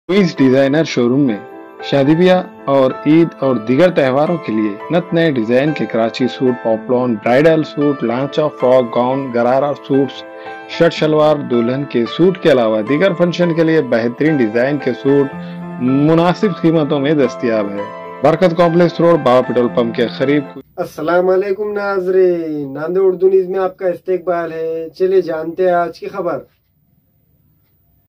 इस designer showroom में शादी ब्याह और ईद और दीगर त्योहारों के लिए नत नए डिजाइन के कराची सूट, पॉपलॉन, ब्राइडल सूट, लांचा, frock, gown, gharara suits, shirt shalwar, दुल्हन के सूट के अलावा दीगर फंक्शन के लिए बेहतरीन डिजाइन के सूट मुनासिब कीमतों में दस्तयाब है। बरकत कॉम्प्लेक्स रोड, बाबा पेट्रोल पंप के करीब। अस्सलाम वालेकुम नाज़रीन, नांदेड़ उर्दू न्यूज़ में आपका इस्तकबाल है। चलिए जानते हैं आज की खबर।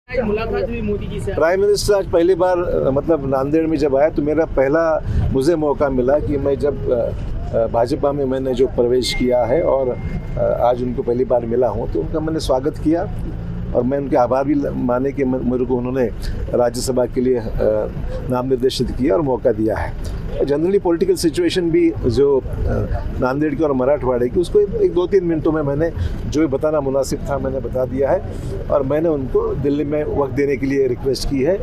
मुलाकात हुई मोदी जी से। प्राइम मिनिस्टर आज पहली बार मतलब नांदेड़ में जब आया तो मेरा पहला मुझे मौका मिला कि मैं जब भाजपा में मैंने जो प्रवेश किया है और आज उनको पहली बार मिला हूं तो उनका मैंने स्वागत किया और मैं उनके आभार भी माने कि मेरे को उन्होंने राज्यसभा के लिए नाम निर्देशित किया और मौका दिया है। जनरली पॉलिटिकल सिचुएशन भी जो नांदेड़ की और मराठवाड़े की उसको एक 2-3 मिनटों में मैंने जो भी बताना मुनासिब था मैंने बता दिया है और मैंने उनको दिल्ली में वक्त देने के लिए रिक्वेस्ट की है।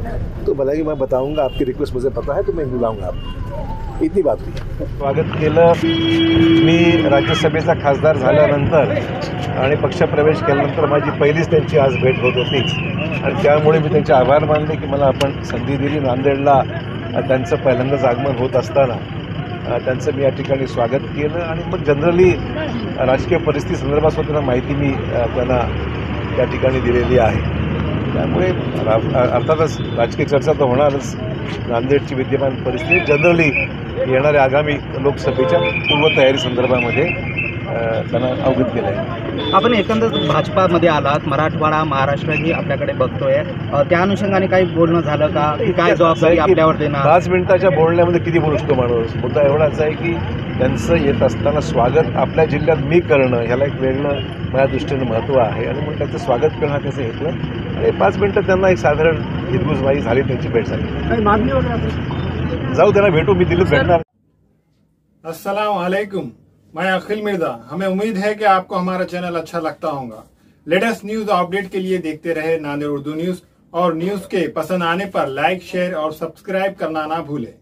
तो भला कि मैं बताऊंगा, आपकी रिक्वेस्ट मुझे पता है तो मैं बुलाऊंगा आपको, इतनी बात हुई। स्वागत केलं मी राज्यसभेचा खासदार झाल्यानंतर आणि पक्षप्रवेश केल्यानंतर माझी पहिलीच त्यांची आज भेट होत होती आणि त्यामुळे मी त्यांचे आभार मानले की मला आपण संधी दिली। नांदेडला त्यांचं पहिल्यांदाच आगमन होत असताना त्यांचं मी या ठिकाणी स्वागत केलं आणि मग जनरली राजकीय परिस्थिती संदर्भात सुद्धा माहिती मी त्यांना त्या ठिकाणी दिलेली आहे। त्यामुळे अर्थातच राजकीय चर्चा तर होणारच। नांदेडची विद्यमान परिस्थिती जनरली येणाऱ्या आगामी लोकसभेच्या पूर्वतयारी संदर्भामध्ये त्यांना अवगत केलं आहे। आपण एकंदर भाजपामध्ये आलात, मराठवाडा महाराष्ट्रही आपल्याकडे बघतोय, त्या अनुषंगाने काही बोलणं झालं का? काय जबाबदारी आपल्यावर देणार? 5 मिनिटाच्या बोलण्यामध्ये किती बोलू शकतो माणूस? मुद्दा एवढाच आहे की त्यांचं येत असताना स्वागत आपल्या जिल्ह्यात मी करणं ह्याला एक वेगळं माझ्या दृष्टीनं महत्त्व आहे आणि मग त्याचं स्वागत करणं त्याचं घेतलं आणि 5 मिनिटं त्यांना एक साधारण हिरगुजबाई झाली, त्यांची भेट झाली। मागणी वगैरे जाऊ त्यांना भेटू, मी दिल्लीत भेटणार। अस्सलाम वालेकुम, मैं अखिल मिर्जा। हमें उम्मीद है कि आपको हमारा चैनल अच्छा लगता होगा। लेटेस्ट न्यूज अपडेट के लिए देखते रहे नांदेड़ उर्दू न्यूज और न्यूज के पसंद आने पर लाइक, शेयर और सब्सक्राइब करना ना भूलें।